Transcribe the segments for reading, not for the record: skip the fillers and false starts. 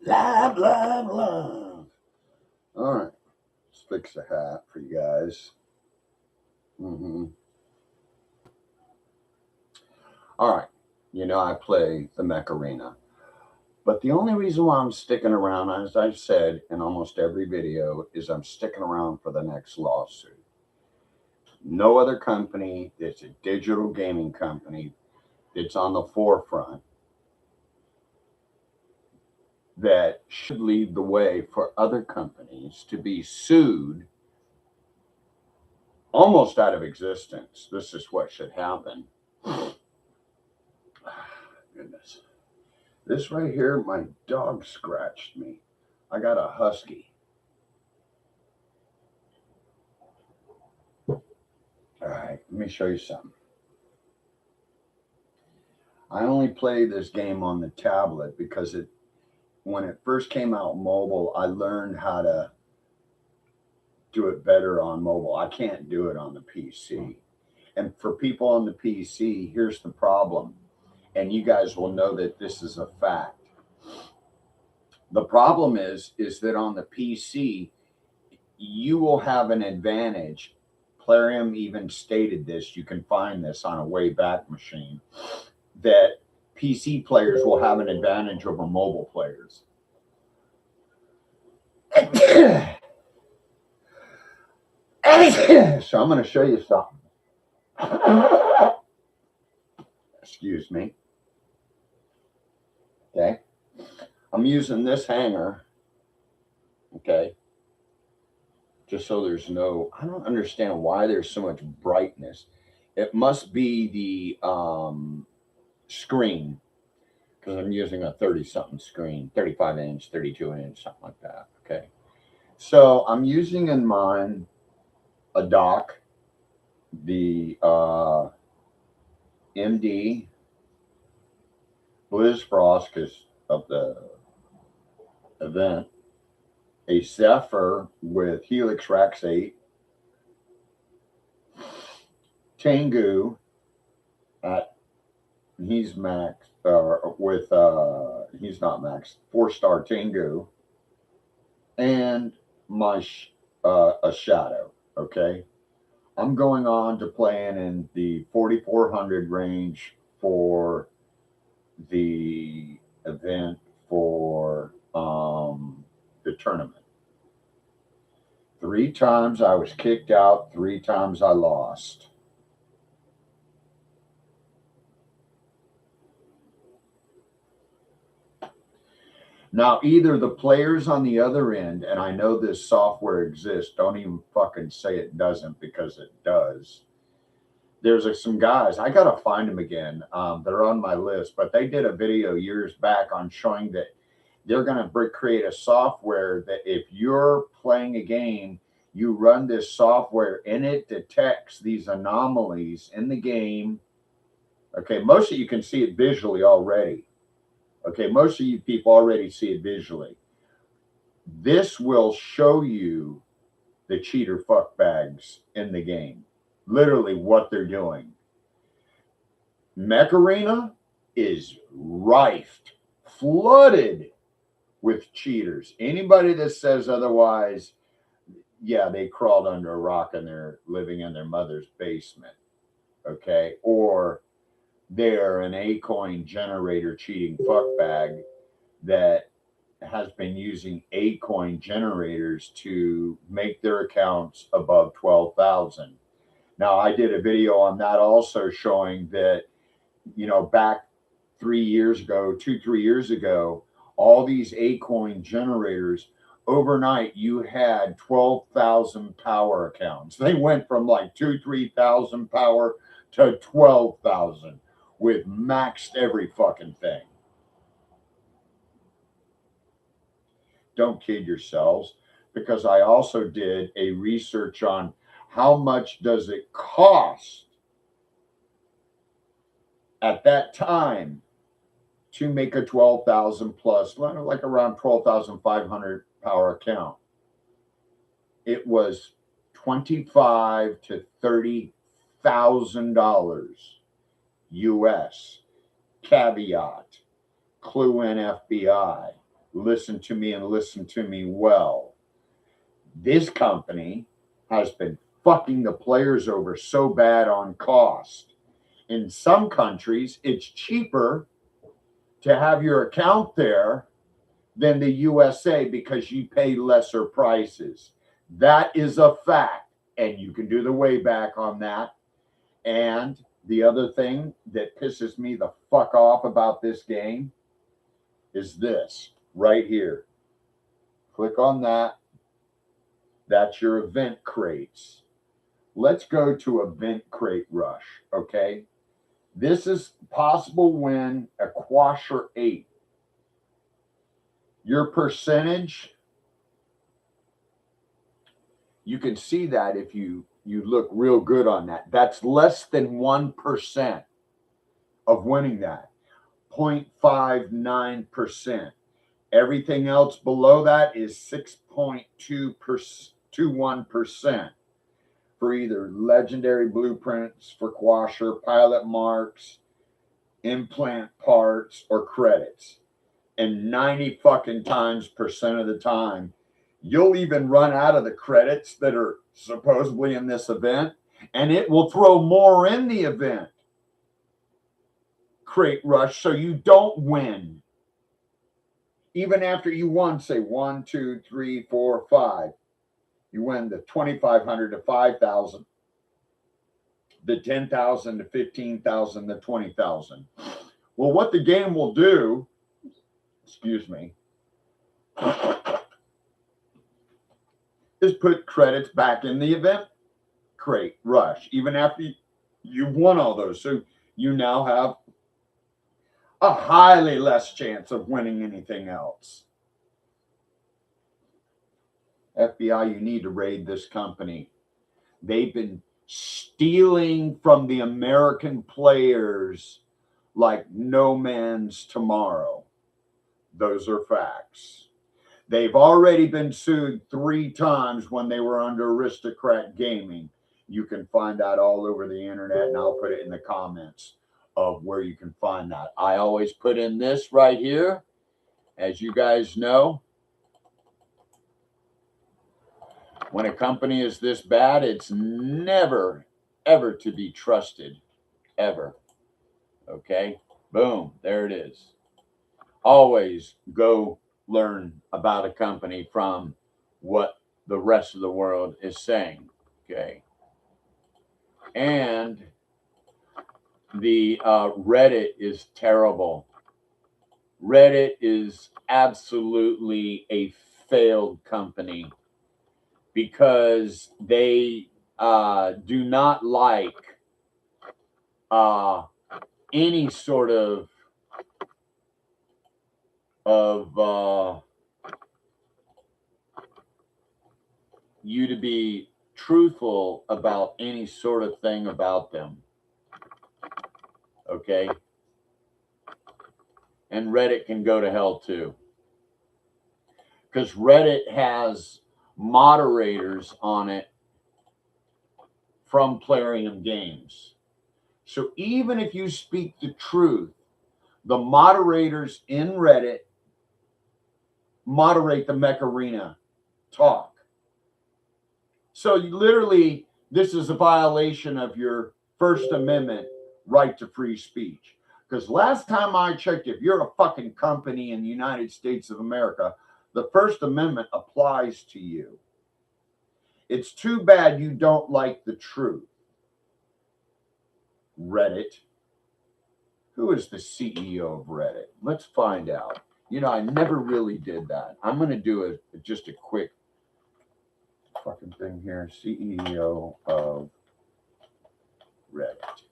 Blah, blah, blah. All right. Let's fix a hat for you guys. All right. You know, I play the mech arena. But the only reason why I'm sticking around, as I've said in almost every video, is I'm sticking around for the next lawsuit. No other company that's a digital gaming company that's on the forefront that should lead the way for other companies to be sued almost out of existence. This is what should happen. Goodness. This right here, my dog scratched me. I got a husky. All right, let me show you something. I only play this game on the tablet because when it first came out mobile, I learned how to do it better on mobile. I can't do it on the PC. And for people on the PC, here's the problem. And you guys will know that this is a fact. The problem is that on the PC, you will have an advantage. Plarium even stated this. You can find this on a Wayback Machine, that PC players will have an advantage over mobile players. So I'm going to show you something. Excuse me. Okay. I'm using this hanger. Okay. Just so there's no, I don't understand why there's so much brightness. It must be the screen, because I'm using a 30-something screen, 35-inch, 32-inch, something like that. Okay. So I'm using in mine a dock, the MD Blizz Frost, because of the event, a Zephyr with Helix Rax 8, Tengu at, he's max, with he's not max, 4-star Tengu, and my a Shadow. Okay, I'm going on to playing in the 4400 range for the event for the tournament. 3 times I was kicked out, 3 times I lost. Now, either the players on the other end, and I know this software exists, don't even fucking say it doesn't, because it does. There's some guys, I got to find them again. They're on my list, but they did a video years back on showing that they're going to create a software that if you're playing a game, you run this software and it detects these anomalies in the game. Okay, most of you can see it visually already. Okay, most of you people already see it visually. This will show you the cheater fuckbags in the game, literally what they're doing. Mech Arena is rife, flooded with cheaters. Anybody that says otherwise, yeah, they crawled under a rock and they're living in their mother's basement. Okay, or they're an A-coin generator cheating fuckbag that has been using A-coin generators to make their accounts above 12,000. Now, I did a video on that also showing that, you know, back 3 years ago, 2-3 years ago, all these A-coin generators, overnight you had 12,000 power accounts. They went from like 2,000-3,000 power to 12,000 with maxed every fucking thing. Don't kid yourselves, because I also did a research on how much does it cost at that time to make a 12,000 plus, like around 12,500 power account. It was $25,000 to $30,000 US. Caveat, clue in FBI, listen to me and listen to me well. This company has been fucking the players over so bad on cost. In some countries, it's cheaper to have your account there than the USA because you pay lesser prices. That is a fact. And you can do the way back on that. And the other thing that pisses me the fuck off about this game is this right here. Click on that. That's your event crates. Let's go to event crate rush, okay? This is possible win a quasher 8. Your percentage, you can see that if you look real good on that. That's less than 1% of winning that, 0.59%. Everything else below that is 6.21% for either legendary blueprints for quasher, pilot marks, implant parts, or credits. And 90 fucking times percent of the time, you'll even run out of the credits that are supposedly in this event, and it will throw more in the event crate rush so you don't win. Even after you won, say 1, 2, 3, 4, 5, you win the 2,500 to 5,000, the 10,000 to 15,000, the 20,000. Well, what the game will do, excuse me, is put credits back in the event crate rush, even after you've won all those. So you now have a highly less chance of winning anything else. FBI, you need to raid this company. They've been stealing from the American players like no man's tomorrow. Those are facts. They've already been sued 3 times when they were under Aristocrat Gaming. You can find that all over the internet, and I'll put it in the comments of where you can find that. I always put in this right here. As you guys know, when a company is this bad, it's never, ever to be trusted, ever. Okay? Boom, there it is. Always go learn about a company from what the rest of the world is saying. Okay? And the Reddit is terrible. Reddit is absolutely a failed company because they do not like any sort of you to be truthful about any sort of thing about them. Okay? And Reddit can go to hell too. Because Reddit has moderators on it from Plarium Games. So even if you speak the truth, the moderators in Reddit moderate the Mech Arena talk. So you literally, this is a violation of your First Amendment right to free speech. Because last time I checked, if you're a fucking company in the United States of America, the First Amendment applies to you. It's too bad you don't like the truth. Reddit. Who is the CEO of Reddit? Let's find out. You know, I never really did that. I'm going to do just a quick fucking thing here. CEO of Reddit.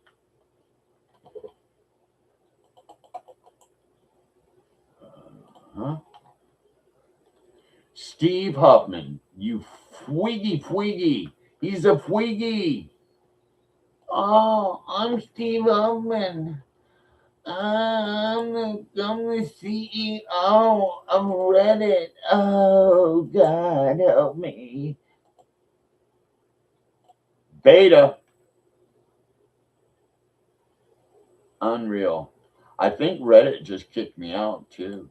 Steve Huffman. You fwiggy. He's a fwiggy. Oh, I'm Steve Huffman. I'm the CEO of Reddit. Oh, God, help me. Beta. Unreal. I think Reddit just kicked me out, too.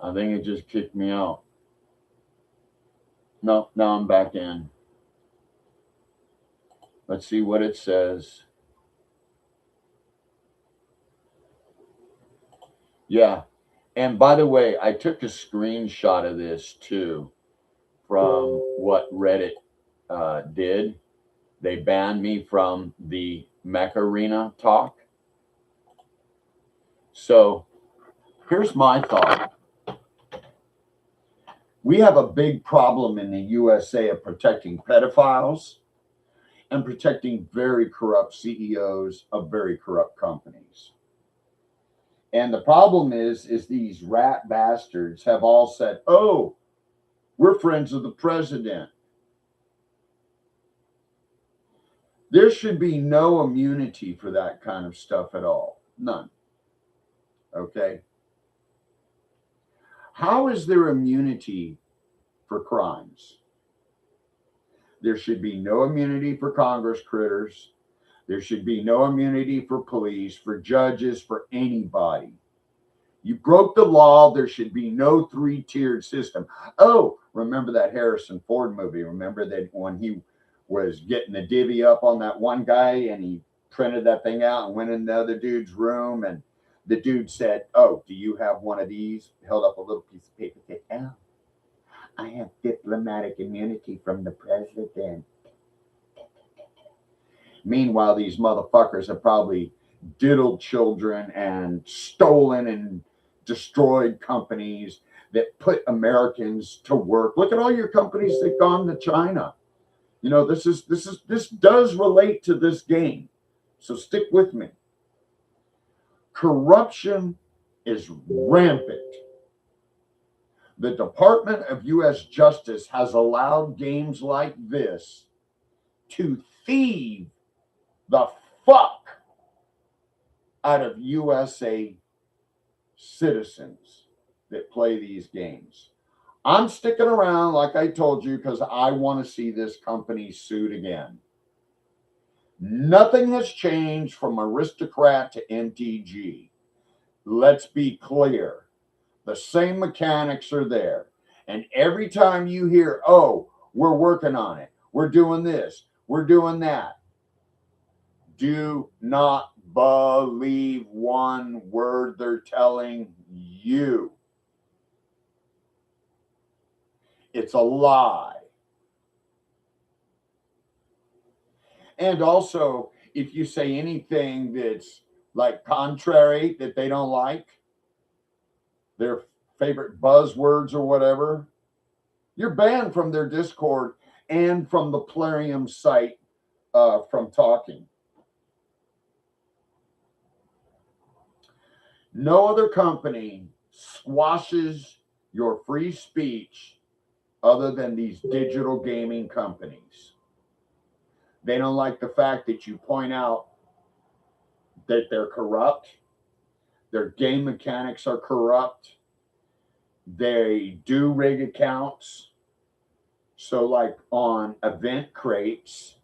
I think it just kicked me out. No, now I'm back in. Let's see what it says. Yeah. And by the way, I took a screenshot of this too from what Reddit did. They banned me from the Mech Arena talk. So here's my thought. We have a big problem in the USA of protecting pedophiles and protecting very corrupt CEOs of very corrupt companies. And the problem is these rat bastards have all said, oh, we're friends of the president. There should be no immunity for that kind of stuff at all. None. Okay? How is there immunity for crimes? There should be no immunity for Congress critters. There should be no immunity for police, for judges, for anybody. You broke the law. There should be no three-tiered system. Oh, remember that Harrison Ford movie? Remember that when he was getting the divvy up on that one guy and he printed that thing out and went in the other dude's room and the dude said, oh, do you have one of these? Held up a little piece of paper. Said, oh, I have diplomatic immunity from the president. Meanwhile, these motherfuckers have probably diddled children and stolen and destroyed companies that put Americans to work. Look at all your companies that gone to China. You know, this does relate to this game. So stick with me. Corruption is rampant. The Department of U.S. Justice has allowed games like this to thieve the fuck out of USA citizens that play these games. I'm sticking around, like I told you, because I want to see this company sued again. Nothing has changed from Aristocrat to MTG. Let's be clear. The same mechanics are there. And every time you hear, oh, we're working on it, we're doing this, we're doing that, do not believe one word they're telling you. It's a lie. And also, if you say anything that's like contrary that they don't like, their favorite buzzwords or whatever, you're banned from their Discord and from the Plarium site from talking. No other company squashes your free speech other than these digital gaming companies. They don't like the fact that you point out that they're corrupt. Their game mechanics are corrupt. They do rig accounts. So like on event crates,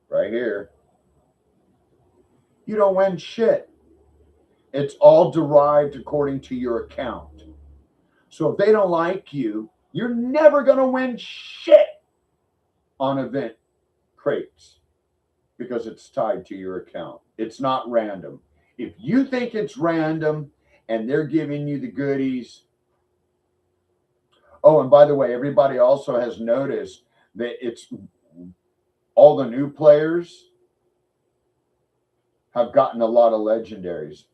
right here, you don't win shit. It's all derived according to your account. So if they don't like you, you're never going to win shit on event crates because it's tied to your account. It's not random. If you think it's random and they're giving you the goodies. Oh, and by the way, everybody also has noticed that it's all the new players have gotten a lot of legendaries,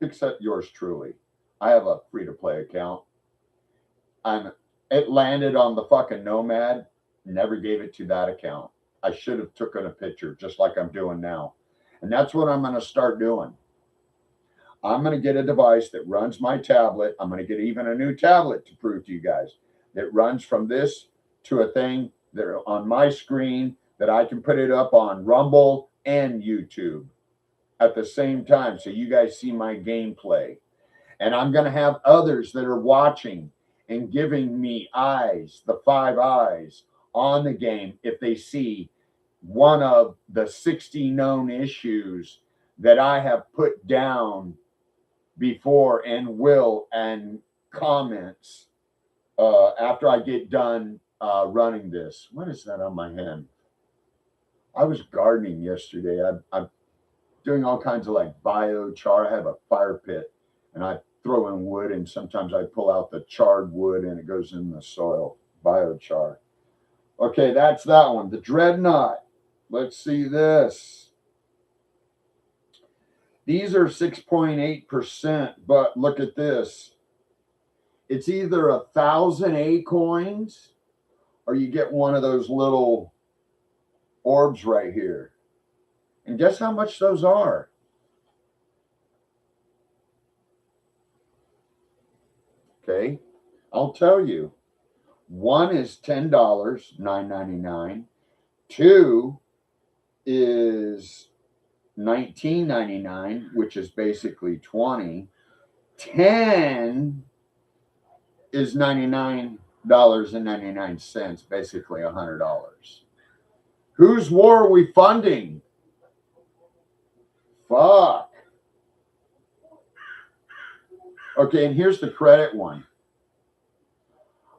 except yours truly. I have a free-to-play account. It landed on the fucking Nomad. Never gave it to that account. I should have taken a picture just like I'm doing now. And that's what I'm going to start doing. I'm going to get a device that runs my tablet. I'm going to get even a new tablet to prove to you guys that runs from this to a thing that on my screen that I can put it up on Rumble and YouTube at the same time so you guys see my gameplay. And I'm going to have others that are watching and giving me eyes, the 5 eyes on the game if they see one of the 60 known issues that I have put down before and will and comments after I get done running this. What is that on my hand? I was gardening yesterday. I'm doing all kinds of like biochar. I have a fire pit and I throw in wood, and sometimes I pull out the charred wood and it goes in the soil. Biochar. Okay, that's that one. The Dreadnought. Let's see this. These are 6.8%, but look at this. It's either 1,000 A coins or you get one of those little orbs right here. And guess how much those are? Okay, I'll tell you. One is $10, $9.99. Two is $19.99, which is basically 20. 10 is $99.99, basically $100. Whose war are we funding? Fuck. Okay, and here's the credit one.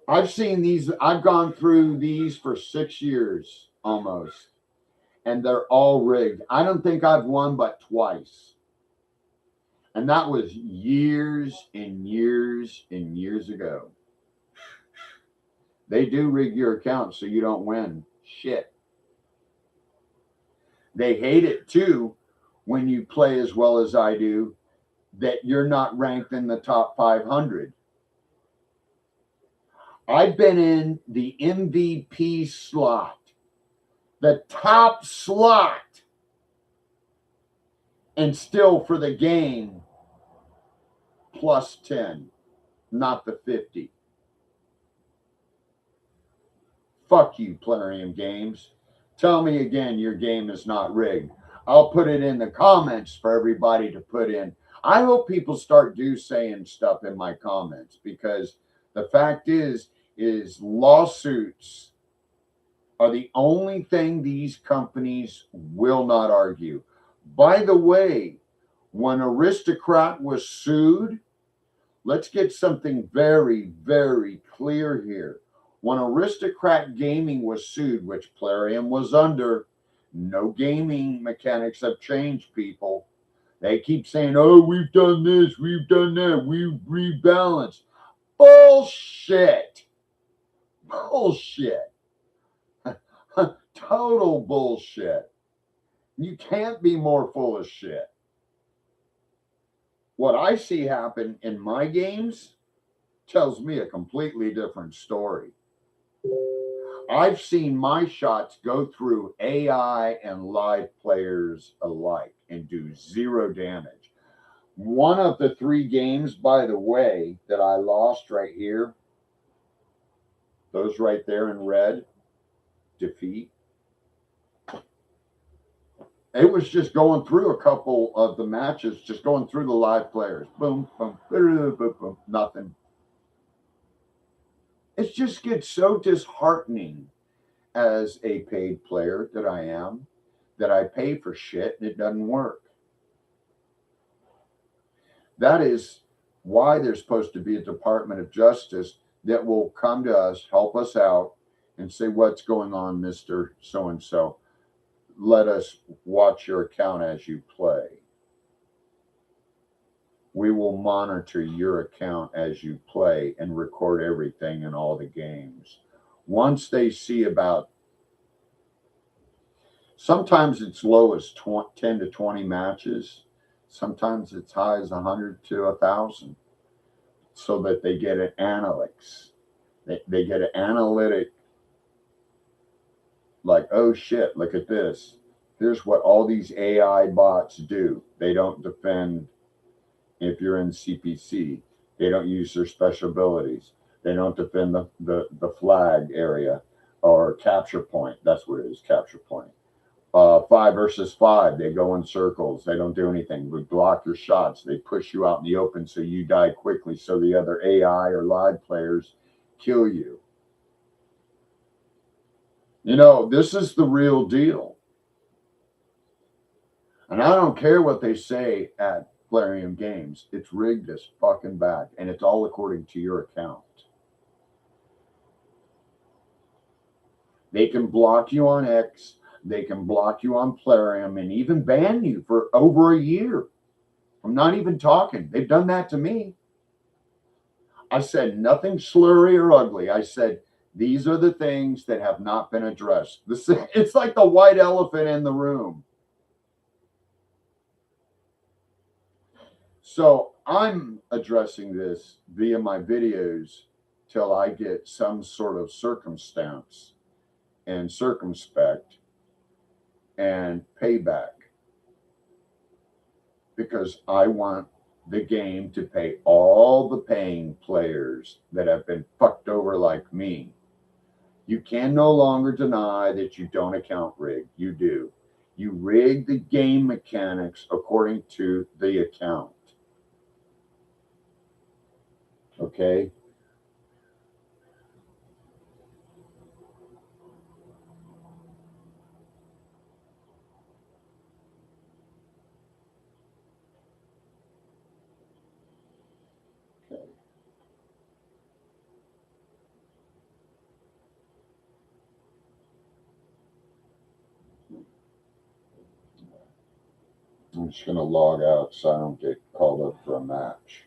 I've seen these, I've gone through these for 6 years almost, and they're all rigged. I don't think I've won but twice. And that was years and years and years ago. They do rig your account so you don't win shit. They hate it too when you play as well as I do, that you're not ranked in the top 500. I've been in the MVP slot, the top slot, and still for the game plus 10, not the 50. Fuck you, Plarium Games. Tell me again your game is not rigged. I'll put it in the comments for everybody to put in. I hope people start saying stuff in my comments, because the fact is lawsuits are the only thing these companies will not argue. By the way, when Aristocrat was sued, let's get something very, very clear here. When Aristocrat Gaming was sued, which Plarium was under, no gaming mechanics have changed, people. They keep saying, oh, we've done this, we've done that, we've rebalanced. Bullshit. Bullshit. Total bullshit. You can't be more full of shit. What I see happen in my games tells me a completely different story. I've seen my shots go through AI and live players alike and do 0 damage. One of the 3 games, by the way, that I lost right here, those right there in red, defeat. It was just going through a couple of the matches, just going through the live players. Boom, boom, boom, boom, boom, nothing. It just gets so disheartening as a paid player that I am, that I pay for shit and it doesn't work. That is why there's supposed to be a Department of Justice that will come to us, help us out, and say, what's going on, Mr. So-and-so? Let us watch your account as you play. We will monitor your account as you play and record everything in all the games. Once they see about, sometimes it's low as 10 to 20 matches. Sometimes it's high as 100 to 1,000, so that they get an analytics. They get an analytic, like, oh shit, look at this. Here's what all these AI bots do. They don't defend if you're in CPC. They don't use their special abilities. They don't defend the flag area or capture point. That's what it is, capture point. 5 versus 5, they go in circles. They don't do anything. We block your shots. They push you out in the open so you die quickly, so the other AI or live players kill you. You know, this is the real deal. And I don't care what they say at Plarium Games. It's rigged as fucking back, and it's all according to your account. They can block you on X, they can block you on Plarium, and even ban you for over a year. I'm not even talking. They've done that to me. I said nothing slurry or ugly. I said, these are the things that have not been addressed. It's like the white elephant in the room. So I'm addressing this via my videos till I get some sort of circumstance and circumspect and payback, because I want the game to pay all the paying players that have been fucked over like me. You can no longer deny that you don't account rig. You do. You rig the game mechanics according to the account. Okay? I'm just going to log out so I don't get called up for a match.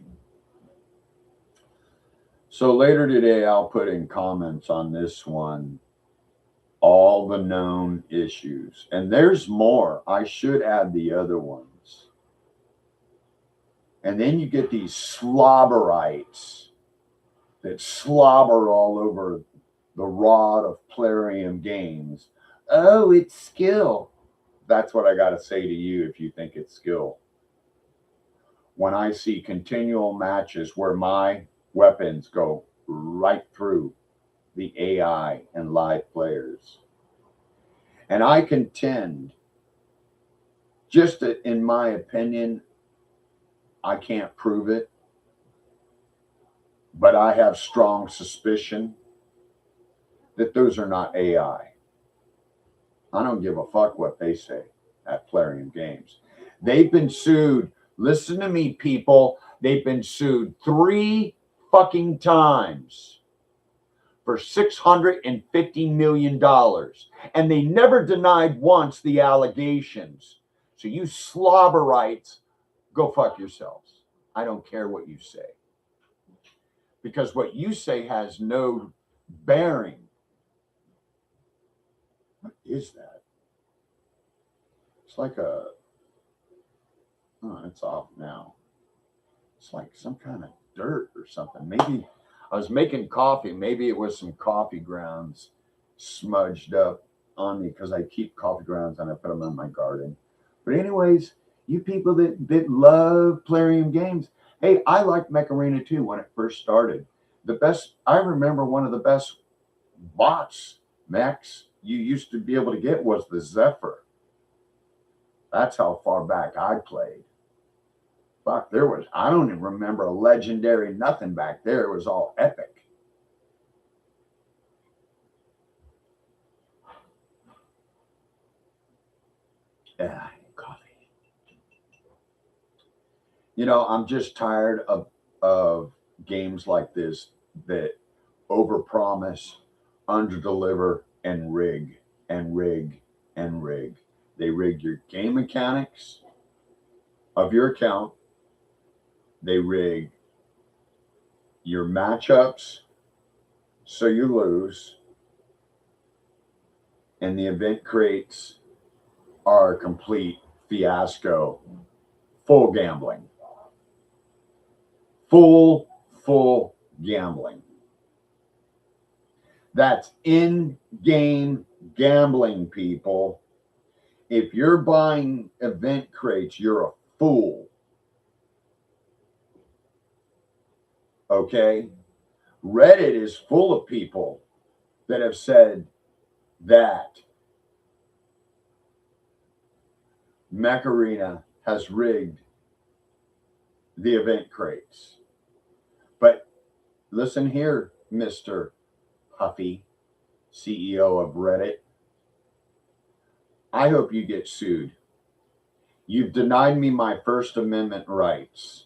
So later today, I'll put in comments on this one, all the known issues. And there's more. I should add the other ones. And then you get these slobberites that slobber all over the rod of Plarium Games. Oh, it's skill. That's what I got to say to you if you think it's skill. When I see continual matches where my weapons go right through the AI and live players. And I contend, just in my opinion, I can't prove it, but I have strong suspicion that those are not AI. I don't give a fuck what they say at Plarium Games. They've been sued. Listen to me, people. They've been sued 3 fucking times for $650 million. And they never denied once the allegations. So you slobberites, go fuck yourselves. I don't care what you say. Because what you say has no bearing. What is that? It's like a, oh, it's off now. It's like some kind of dirt or something. Maybe I was making coffee. Maybe it was some coffee grounds smudged up on me, because I keep coffee grounds and I put them in my garden. But anyways, you people that love Plarium Games, hey, I liked Mech Arena 2 when it first started. The best, I remember one of the best bots, mechs, you used to be able to get was the Zephyr. That's how far back I played. Fuck, there was, I don't even remember a legendary nothing back there. It was all epic. Yeah, coffee. You know, I'm just tired of games like this that overpromise, underdeliver, and rig and rig and rig. They rig your game mechanics of your account. They rig your matchups so you lose. And the event crates are a complete fiasco. Full gambling. Full gambling. That's in-game gambling, people. If you're buying event crates, you're a fool. Okay? Reddit is full of people that have said that Mech Arena has rigged the event crates. But listen here, Mr. Huffy, CEO of Reddit. I hope you get sued. You've denied me my First Amendment rights.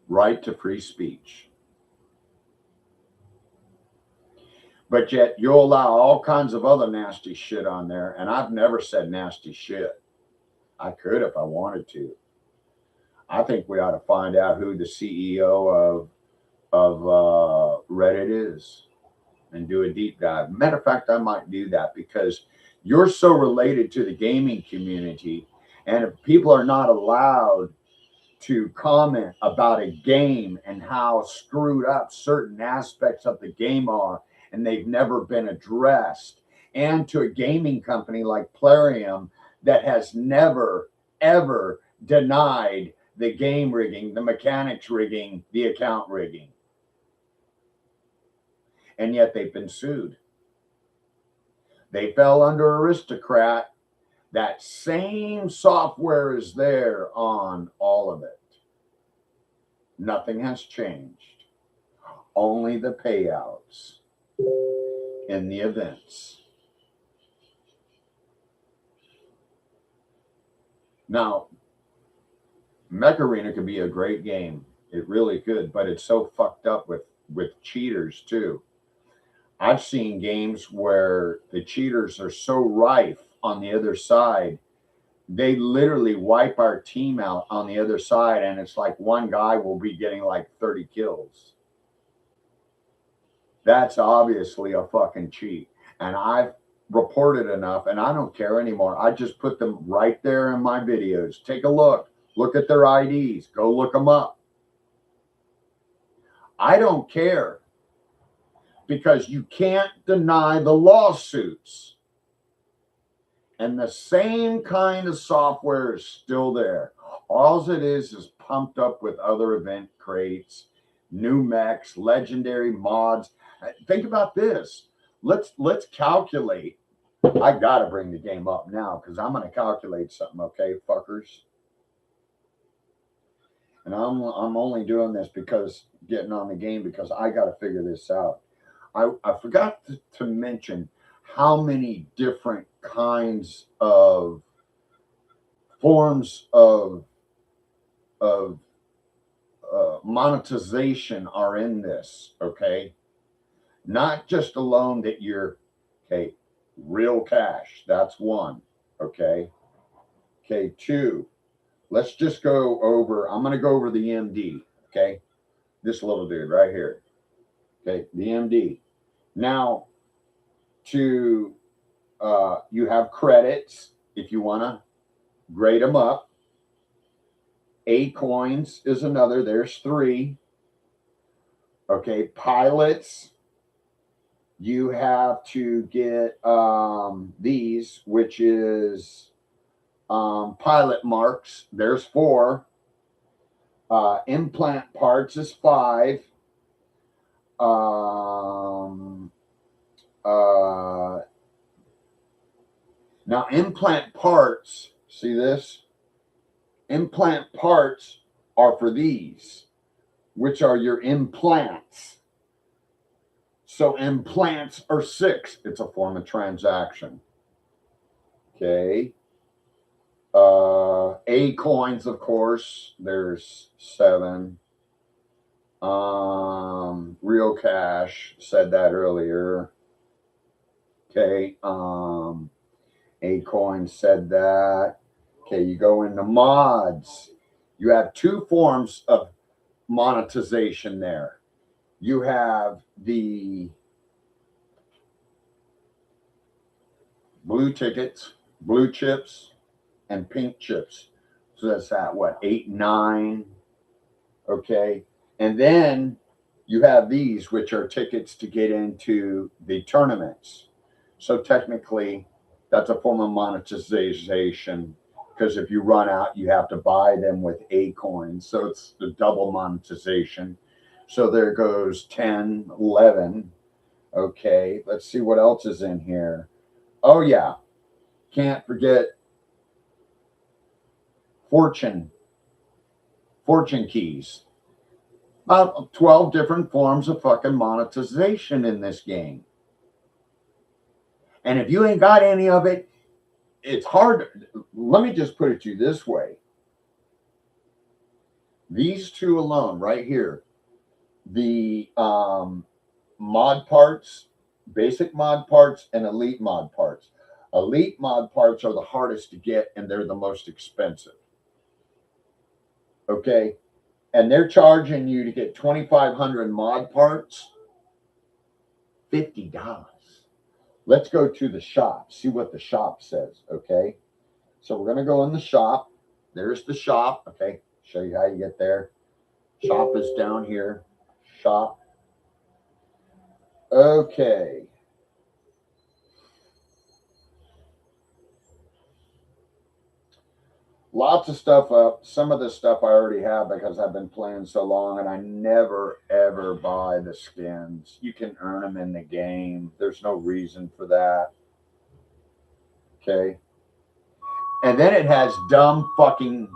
Right to free speech. But yet you'll allow all kinds of other nasty shit on there. And I've never said nasty shit. I could if I wanted to. I think we ought to find out who the CEO of Reddit is and do a deep dive. Matter of fact, I might do that because you're so related to the gaming community. And if people are not allowed to comment about a game and how screwed up certain aspects of the game are, and they've never been addressed, and to a gaming company like Plarium that has never, ever denied the game rigging, the mechanics rigging, the account rigging. And yet they've been sued. They fell under Aristocrat. That same software is there on all of it. Nothing has changed. Only the payouts in the events. Now, Mech Arena could be a great game. It really could, but it's so fucked up with cheaters too. I've seen games where the cheaters are so rife on the other side, they literally wipe our team out on the other side, and it's like one guy will be getting like 30 kills. That's obviously a fucking cheat. And I've reported enough, and I don't care anymore. I just put them right there in my videos. Take a look. Look at their IDs. Go look them up. I don't care because you can't deny the lawsuits. And the same kind of software is still there. All it is pumped up with other event crates, new mechs, legendary mods. Think about this. Let's calculate. I gotta bring the game up now because I'm gonna calculate something, okay, fuckers. And I'm only doing this because getting on the game because I gotta figure this out. I forgot to mention how many different kinds of forms of monetization are in this, okay? Not just alone that you're, okay, real cash, that's one, okay? Okay, two, let's just go over, I'm going to go over the MD, okay? This little dude right here, okay, the MD. Now, you have credits if you want to grade them up. A coins is another, there's 3. Okay, pilots, you have to get these, which is pilot marks. There's 4. Implant parts is 5. Now implant parts, see this? Implant parts are for these, which are your implants. So implants are 6. It's a form of transaction. Okay. A coins, of course, there's 7. Real cash, said that earlier. Okay. A coin said that. Okay, you go into mods. You have 2 forms of monetization there. You have the blue tickets, blue chips, and pink chips. So that's at what, 8, 9. Okay. And then you have these, which are tickets to get into the tournaments. So technically, that's a form of monetization because if you run out, you have to buy them with A coins. So it's the double monetization. So there goes 10, 11. Okay, let's see what else is in here. Oh, yeah. Can't forget fortune keys. About 12 different forms of fucking monetization in this game. And if you ain't got any of it, it's hard. Let me just put it to you this way. These two alone right here, the mod parts, basic mod parts, and elite mod parts. Elite mod parts are the hardest to get, and they're the most expensive. Okay? And they're charging you to get 2,500 mod parts, $50. Let's go to the shop, see what the shop says, okay? So we're going to go in the shop. There's the shop, okay? Show you how you get there. Shop is down here. Shop. Okay. Lots of stuff up. Some of the stuff I already have because I've been playing so long, and I never, ever buy the skins. You can earn them in the game. There's no reason for that. Okay. And then it has dumb fucking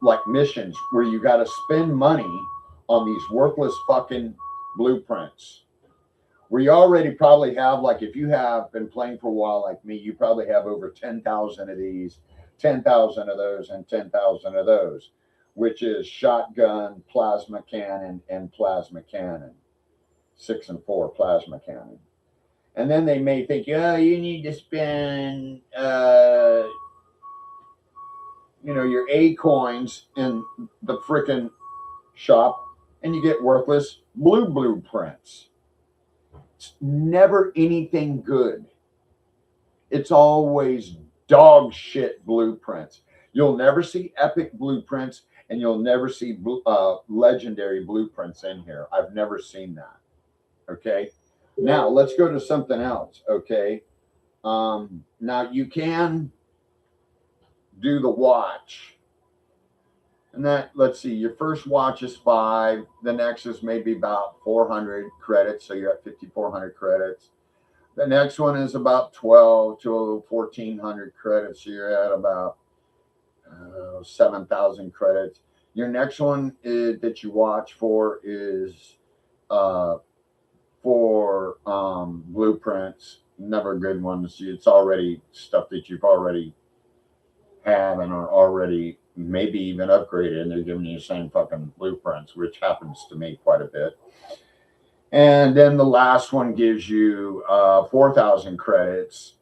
like missions where you got to spend money on these worthless fucking blueprints. Where you already probably have, like, if you have been playing for a while like me, you probably have over 10,000 of these, 10,000 of those, and 10,000 of those, which is shotgun, plasma cannon, and plasma cannon. 6 and 4 plasma cannon. And then they may think, oh, you need to spend, your A coins in the frickin' shop, and you get worthless blueprints. It's never anything good. It's always dog shit blueprints. You'll never see epic blueprints, and you'll never see legendary blueprints in here. I've never seen that. Okay. Now let's go to something else. Okay. Now you can do the watch. And that, let's see, your first watch is 5. The next is maybe about 400 credits. So you're at 5,400 credits. The next one is about 12 to 1,400 credits. So you're at about 7,000 credits. Your next one that you watch for is for blueprints. Never good ones. It's already stuff that you've already had and are already maybe even upgraded, and they're giving you the same fucking blueprints, which happens to me quite a bit. And then the last one gives you 4,000 credits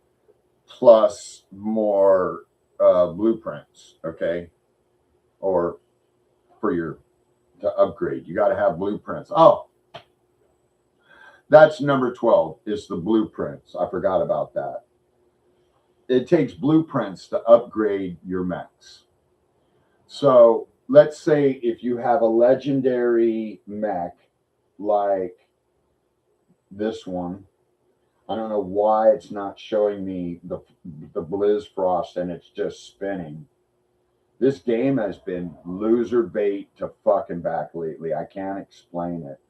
plus more blueprints, okay? Or to upgrade, you got to have blueprints. Oh, that's number 12 is the blueprints. I forgot about that. It takes blueprints to upgrade your mechs. So let's say if you have a legendary mech like this one, I don't know why it's not showing me the Blizz Frost and it's just spinning. This game has been loser bait to fucking back lately. I can't explain it.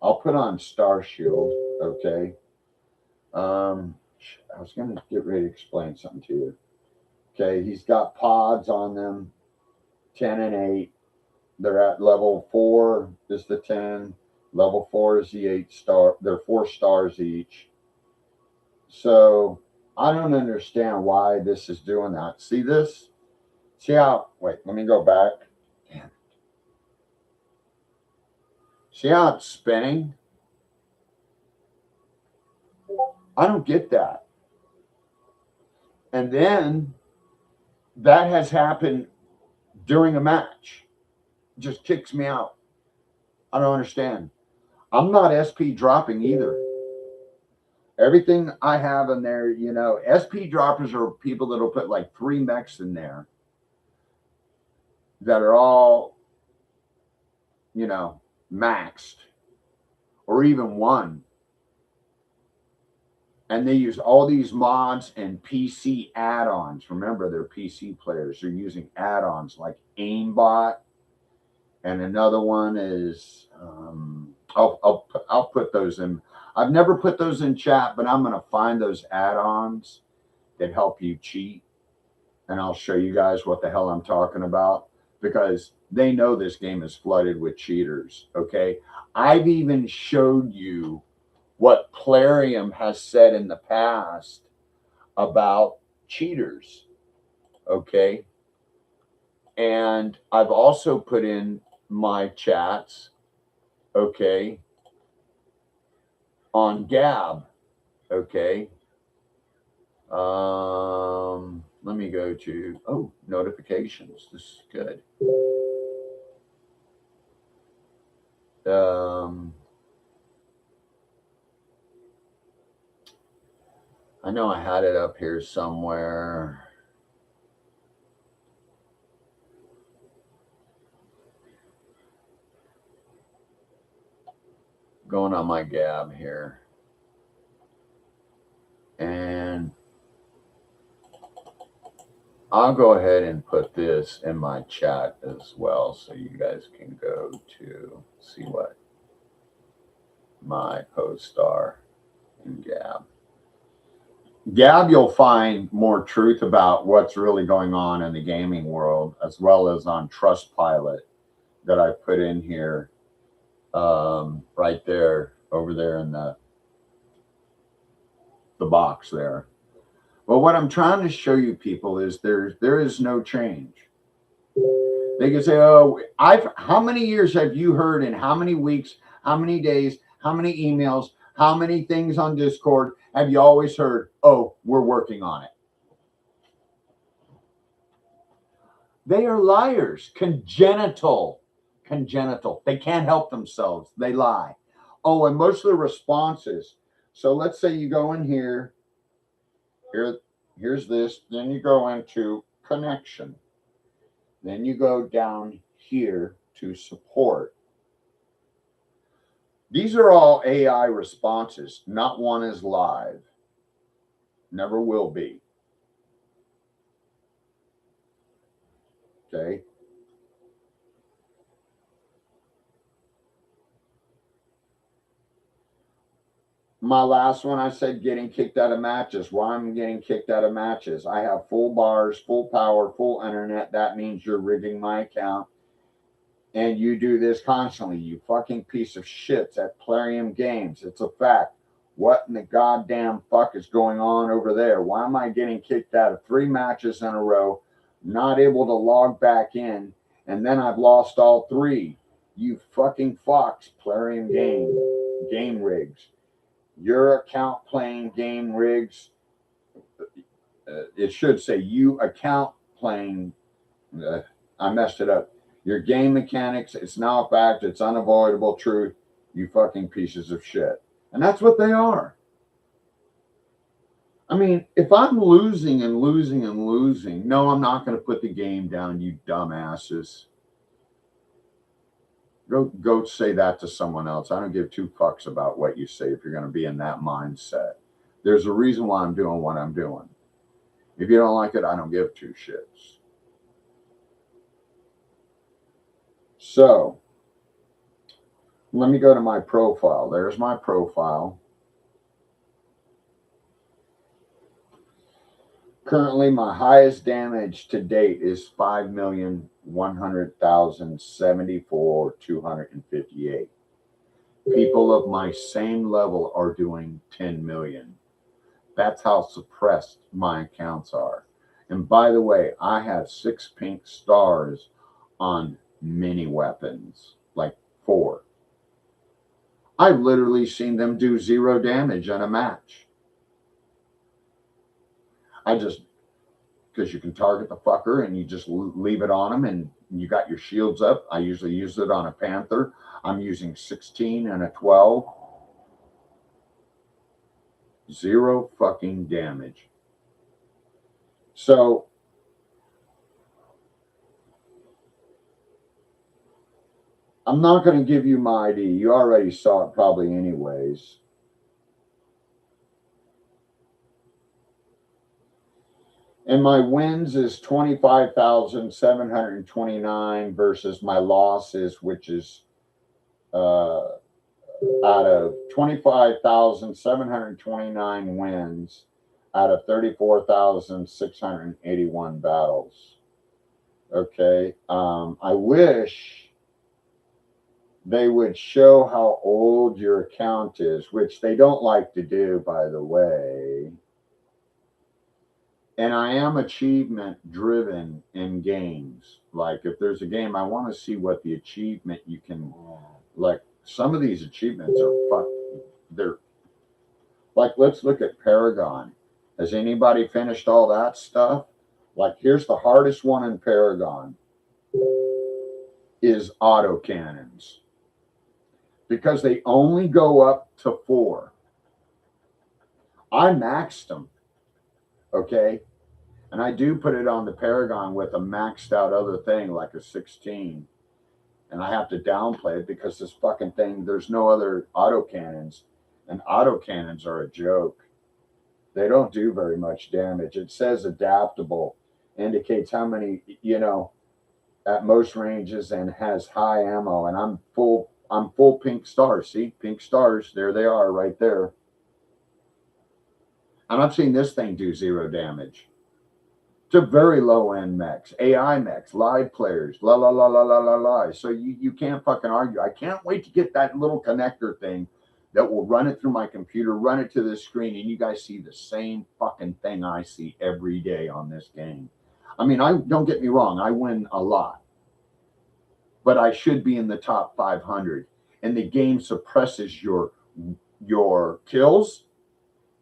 I'll put on Star Shield, okay? I was going to get ready to explain something to you. Okay, he's got pods on them, 10 and 8. They're at level 4 is the 10. Level 4 is the 8 star. They're 4 stars each. So I don't understand why this is doing that. See this? See how, wait, let me go back. Damn it. See how it's spinning? I don't get that. And then that has happened during a match. It just kicks me out. I don't understand. I'm not SP dropping either. Everything I have in there, SP droppers are people that'll put like 3 mechs in there that are all, maxed, or even 1. And they use all these mods and PC add-ons. Remember, they're PC players. They're using add-ons like aimbot, and another one is I'll put those in. I've never put those in chat, but I'm going to find those add-ons that help you cheat, and I'll show you guys what the hell I'm talking about, because they know this game is flooded with cheaters. Okay, I've even showed you what Plarium has said in the past about cheaters. Okay. And I've also put in my chats, okay, on Gab. Okay. Let me go to notifications. This is good. I know I had it up here somewhere. Going on my Gab here. And I'll go ahead and put this in my chat as well so you guys can go to see what my posts are in Gab. Gab, you'll find more truth about what's really going on in the gaming world, as well as on Trustpilot that I put in here, right there, over there in the box there. Well, what I'm trying to show you people is there is no change. They can say, "Oh, how many years have you heard in how many weeks, how many days, how many emails, how many things on Discord have you always heard, oh, we're working on it?" They are liars, congenital. They can't help themselves. They lie. Oh, and most of the responses. So let's say you go in here, here's this, then you go into connection. Then you go down here to support. These are all AI responses. Not one is live. Never will be. Okay. My last one, I said getting kicked out of matches. Why I'm getting kicked out of matches? I have full bars, full power, full internet. That means you're rigging my account. And you do this constantly, you fucking piece of shit at Plarium Games. It's a fact. What in the goddamn fuck is going on over there? Why am I getting kicked out of 3 matches in a row, not able to log back in, and then I've lost all 3? You fucking fox, Plarium Game Rigs. Your account playing Game Rigs. It should say you account playing. I messed it up. Your game mechanics, it's now a fact, it's unavoidable truth, you fucking pieces of shit. And that's what they are. I mean, if I'm losing and losing and losing, no, I'm not going to put the game down, you dumbasses. Go say that to someone else. I don't give 2 fucks about what you say if you're going to be in that mindset. There's a reason why I'm doing what I'm doing. If you don't like it, I don't give 2 shits. So, let me go to my profile. There's my profile. Currently, my highest damage to date is 5,100,074,258. People of my same level are doing 10 million. That's how suppressed my accounts are. And by the way, I have 6 pink stars on mini weapons, like 4. I've literally seen them do 0 damage in a match. Because you can target the fucker and you just leave it on them and you got your shields up. I usually use it on a Panther. I'm using 16 and a 12. 0 fucking damage. So I'm not going to give you my ID. You already saw it probably anyways. And my wins is 25,729 versus my losses, which is out of 25,729 wins out of 34,681 battles. Okay. I wish they would show how old your account is, which they don't like to do, by the way. And I am achievement driven in games. Like if there's a game, I want to see what the achievement you can, like some of these achievements are they're like, let's look at Paragon. Has anybody finished all that stuff? Like here's the hardest one in Paragon is autocannons. Because they only go up to 4. I maxed them. Okay. And I do put it on the Paragon with a maxed out other thing like a 16. And I have to downplay it because this fucking thing, there's no other autocannons. And autocannons are a joke. They don't do very much damage. It says adaptable, indicates how many, at most ranges and has high ammo. And I'm full pink stars. See, pink stars, there they are right there. And I've seen this thing do 0 damage. To very low end mechs, AI mechs, live players, la la la la la la la. So you can't fucking argue. I can't wait to get that little connector thing that will run it through my computer, run it to this screen, and you guys see the same fucking thing I see every day on this game. I mean, don't get me wrong, I win a lot, but I should be in the top 500. And the game suppresses your kills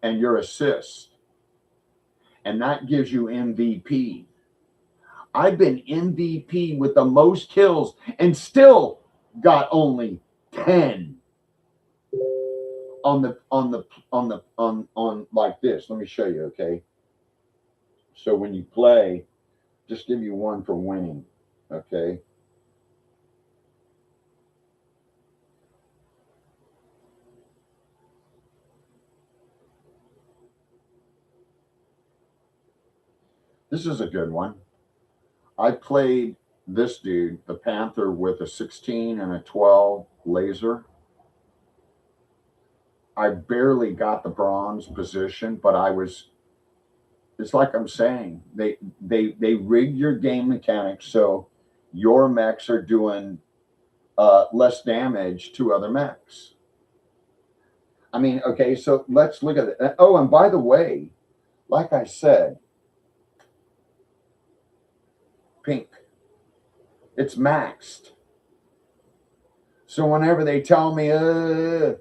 and your assists. And that gives you MVP. I've been MVP with the most kills and still got only 10 on like this. Let me show you, okay? So when you play, just give you 1 for winning, okay? This is a good one. I played this dude, the Panther, with a 16 and a 12 laser. I barely got the bronze position, but it's like I'm saying, they rig your game mechanics so your mechs are doing less damage to other mechs. I mean, okay, so let's look at it. Oh, and by the way, like I said, pink. It's maxed. So whenever they tell me, no,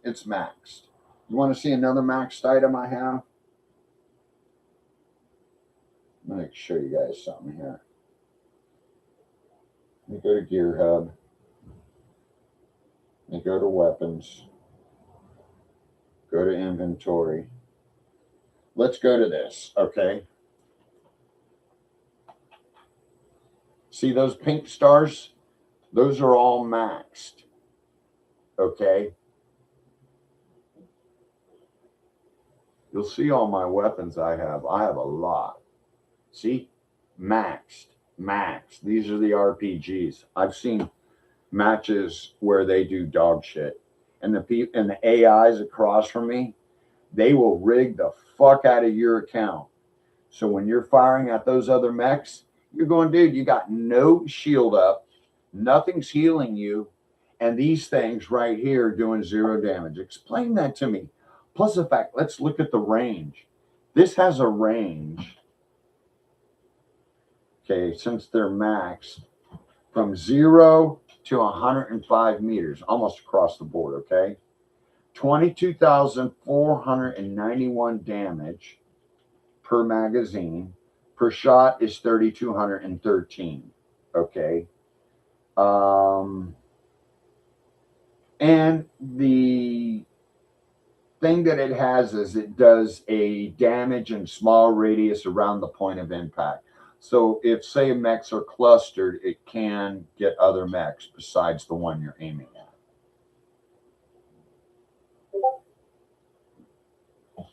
it's maxed. You want to see another maxed item I have? I'm going to show you guys something here. Let me go to Gear Hub. Let me go to Weapons. Go to Inventory. Let's go to this, okay? See those pink stars? Those are all maxed, okay? You'll see all my weapons I have. I have a lot. See? Maxed. These are the RPGs. I've seen matches where they do dog shit. And the AIs across from me, they will rig the fuck out of your account. So when you're firing at those other mechs, you're going, dude, you got no shield up, nothing's healing you, and these things right here doing 0 damage. Explain that to me. Plus the fact, let's look at the range. This has a range, okay, since they're maxed, from 0 to 105 meters, almost across the board, okay? 22,491 damage per magazine. Per shot is 3,213, okay? And the thing that it has is it does a damage in small radius around the point of impact. So if, say, mechs are clustered, it can get other mechs besides the one you're aiming at.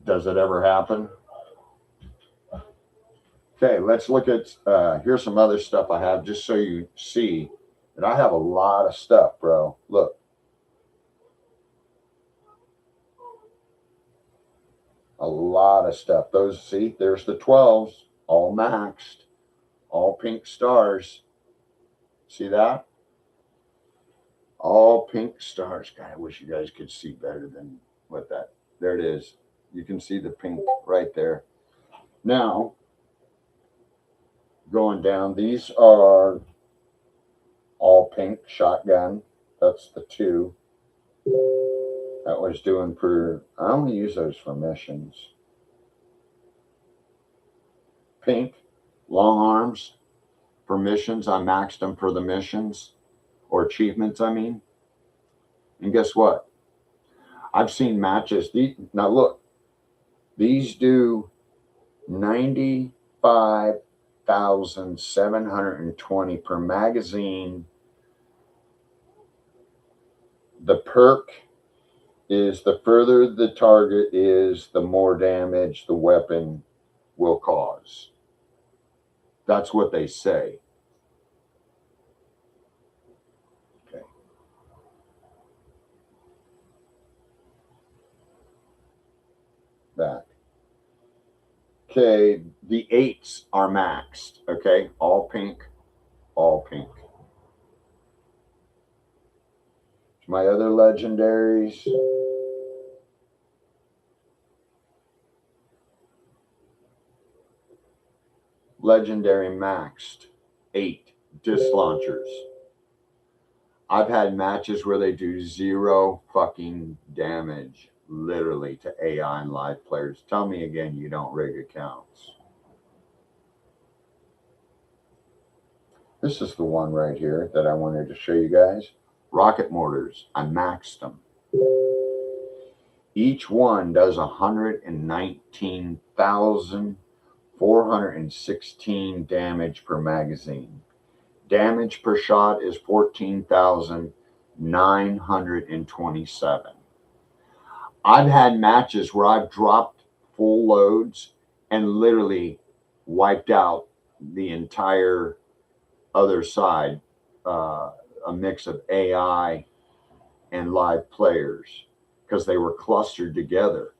Does it ever happen? Okay, let's look at, here's some other stuff I have just so you see that I have a lot of stuff, bro. Look. A lot of stuff. Those, see, there's the 12s, all maxed, all pink stars. See that? All pink stars. God, I wish you guys could see better than what that. There it is. You can see the pink right there. Now, going down, these are all pink shotgun. That's the 2 that was doing for, I only use those for missions. Pink, long arms for missions. I maxed them for the missions, or achievements, I mean. And guess what? I've seen matches. Now look, these do 95,720 per magazine. The perk is the further the target is, the more damage the weapon will cause. That's what they say. Okay. Back. Okay, the 8s are maxed. Okay, all pink, all pink. My other legendaries. Legendary maxed 8 disc launchers. I've had matches where they do 0 fucking damage, literally, to AI and live players. Tell me again you don't rig accounts. This is the one right here that I wanted to show you guys. Rocket mortars. I maxed them. Each one does 119,416 damage per magazine. Damage per shot is 14,927. I've had matches where I've dropped full loads and literally wiped out the entire other side, a mix of AI and live players, because they were clustered together.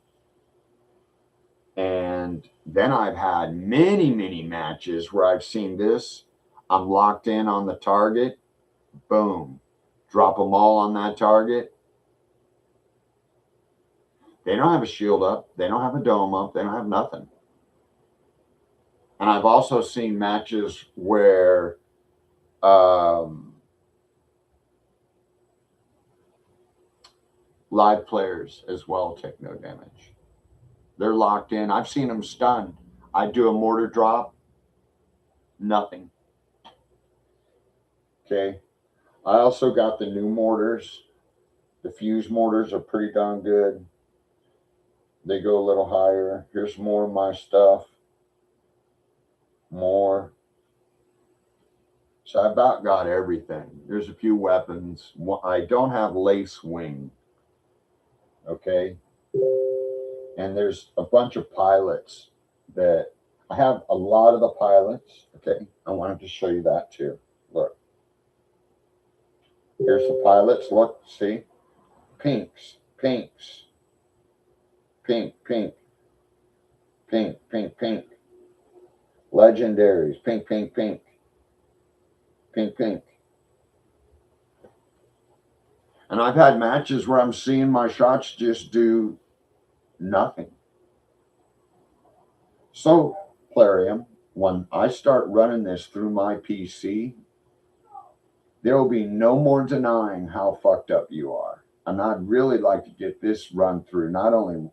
And then I've had many, many matches where I've seen this. I'm locked in on the target. Boom. Drop them all on that target. They don't have a shield up. They don't have a dome up. They don't have nothing. And I've also seen matches where live players as well take no damage. They're locked in. I've seen them stunned. I do a mortar drop. Nothing. Okay. I also got the new mortars. The fuse mortars are pretty darn good. They go a little higher. Here's more of my stuff. More. So I about got everything. There's a few weapons. I don't have lace wing. Okay. And there's a bunch of pilots that I have a lot of the pilots. Okay. I wanted to show you that too. Look. Here's the pilots. Look, see? Pinks, pinks, pink, pink, pink, pink, pink. Legendaries, pink, pink, pink, pink, pink. And I've had matches where I'm seeing my shots just do nothing. So, Plarium, when I start running this through my PC, there will be no more denying how fucked up you are. And I'd really like to get this run through not only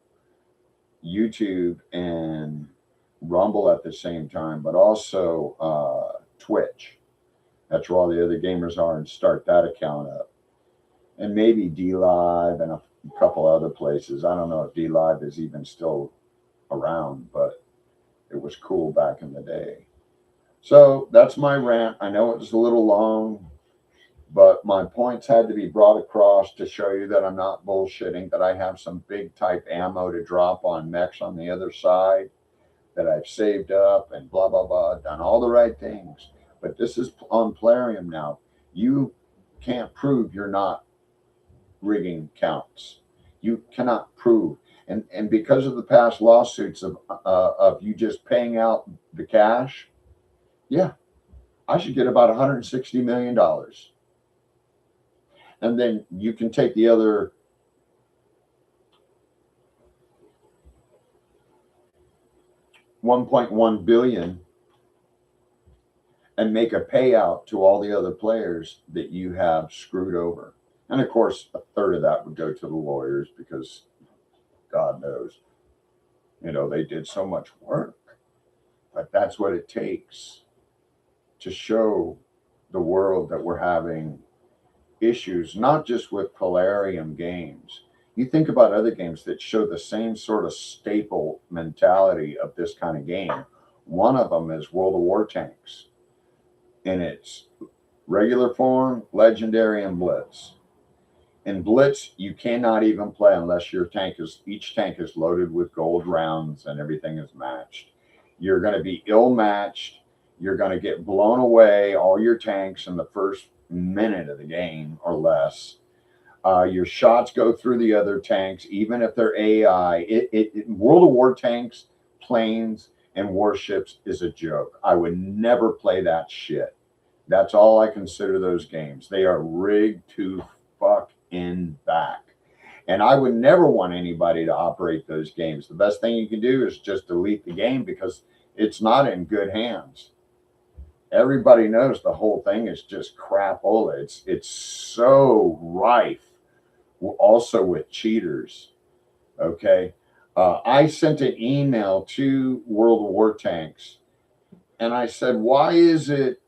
YouTube and Rumble at the same time, but also Twitch. That's where all the other gamers are, and start that account up. And maybe DLive and a couple other places. I don't know if DLive is even still around, but it was cool back in the day. So that's my rant. I know it was a little long, but my points had to be brought across to show you that I'm not bullshitting, that I have some big type ammo to drop on mechs on the other side, that I've saved up and blah, blah, blah, done all the right things. But this is on Plarium now. You can't prove you're not rigging counts. You cannot prove. And because of the past lawsuits of you just paying out the cash, yeah, I should get about $160 million. And then you can take the other 1.1 billion and make a payout to all the other players that you have screwed over. And of course, a third of that would go to the lawyers because God knows, you know, they did so much work. But that's what it takes to show the world that we're having issues, not just with Plarium games. You think about other games that show the same sort of staple mentality of this kind of game. One of them is World of War Tanks in its regular form, legendary, and blitz. In blitz, you cannot even play unless each tank is loaded with gold rounds and everything is matched. You're going to be ill matched. You're going to get blown away, all your tanks, in the first minute of the game or less. Your shots go through the other tanks, even if they're AI. World of War Tanks, planes, and warships is a joke. I would never play that shit. That's all I consider those games. They are rigged to fuck in back. And I would never want anybody to operate those games. The best thing you can do is just delete the game because it's not in good hands. Everybody knows the whole thing is just crapola. It's so rife also with cheaters. Okay. I sent an email to World of War Tanks and I said, why is it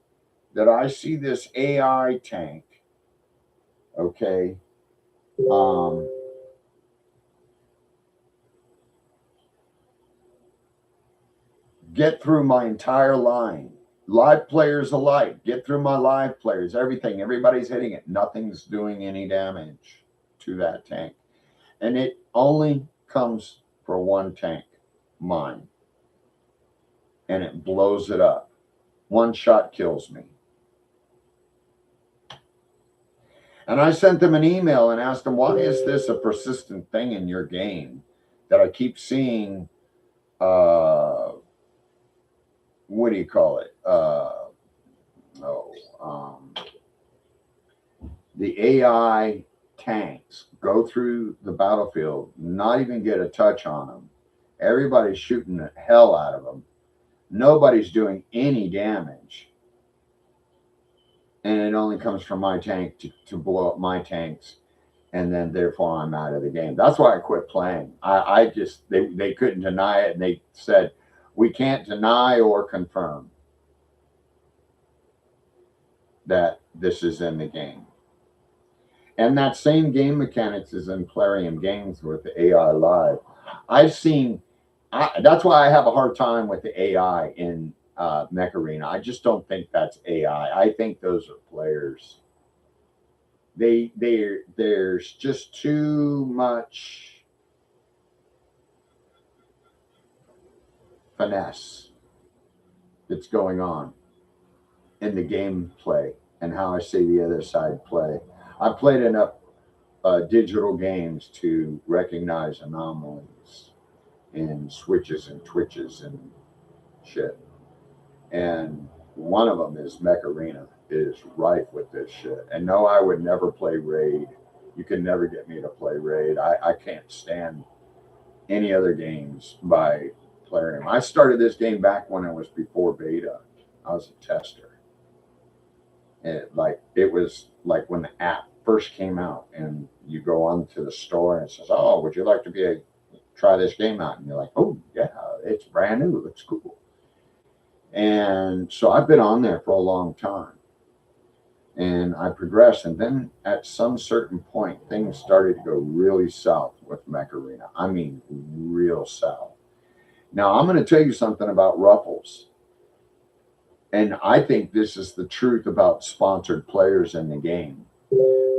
that I see this AI tank, okay, get through my entire line, live players alike, get through my live players, everything, everybody's hitting it, nothing's doing any damage to that tank, and it only comes for one tank, mine, and it blows it up. One shot kills me. And I sent them an email and asked them, why is this a persistent thing in your game that I keep seeing, what do you call it? The AI tanks go through the battlefield, not even get a touch on them. Everybody's shooting the hell out of them. Nobody's doing any damage. And it only comes from my tank to blow up my tanks. And then therefore I'm out of the game. That's why I quit playing. I just, they couldn't deny it. And they said, we can't deny or confirm that this is in the game. And that same game mechanics is in Plarium games with the AI live. I've seen, that's why I have a hard time with the AI in Mech Arena. I just don't think that's AI. I think those are players. There's just too much finesse that's going on in the gameplay and how I see the other side play. I've played enough digital games to recognize anomalies in switches and twitches and shit. And one of them is Mech Arena. It is rife with this shit. And no, I would never play Raid. You can never get me to play Raid. I can't stand any other games by Plarium. I started this game back when it was before beta. I was a tester. And it was like when the app first came out and you go on to the store and it says, oh, would you like to try this game out? And you're like, oh yeah, it's brand new. It looks cool. And so I've been on there for a long time. And I progressed. And then at some certain point, things started to go really south with Mech Arena. I mean, real south. Now, I'm going to tell you something about Ruffles. And I think this is the truth about sponsored players in the game.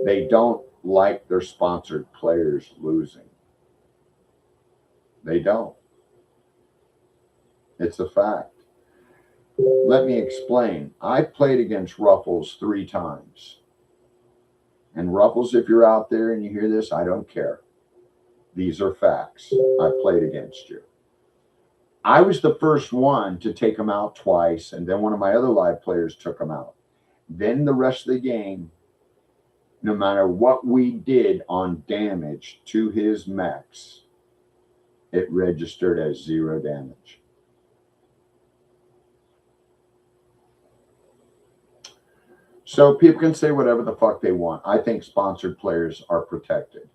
They don't like their sponsored players losing. They don't. It's a fact. Let me explain. I played against Ruffles 3 times. And Ruffles, if you're out there and you hear this, I don't care. These are facts. I played against you. I was the first one to take him out twice, and then one of my other live players took him out. Then the rest of the game, no matter what we did on damage to his mechs, it registered as 0 damage. So people can say whatever the fuck they want. I think sponsored players are protected.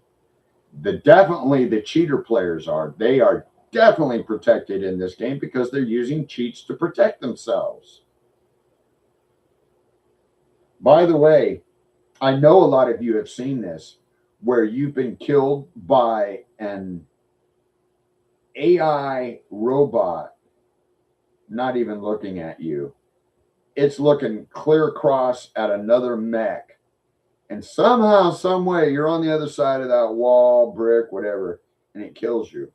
Definitely the cheater players are. They are definitely protected in this game because they're using cheats to protect themselves. By the way, I know a lot of you have seen this where you've been killed by an AI robot not even looking at you. It's looking clear across at another mech. And somehow, some way, you're on the other side of that wall, brick, whatever, and it kills you.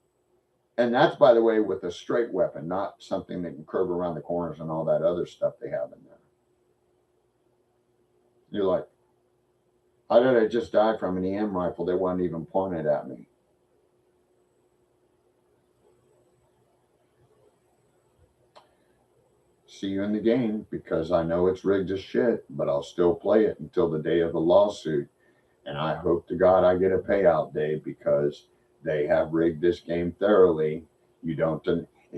And that's, by the way, with a straight weapon, not something that can curve around the corners and all that other stuff they have in there. You're like, how did I just die from an EM rifle that wasn't even pointed at me? See you in the game because I know it's rigged as shit, but I'll still play it until the day of the lawsuit. And I hope to God I get a payout day because they have rigged this game thoroughly. If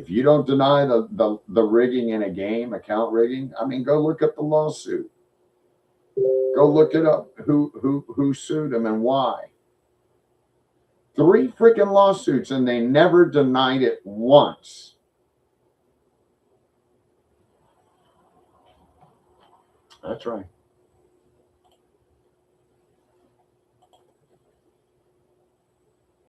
you don't deny the rigging in a game, account rigging, I mean, go look up the lawsuit. Go look it up. Who sued them and why? 3 freaking lawsuits and they never denied it once. That's right.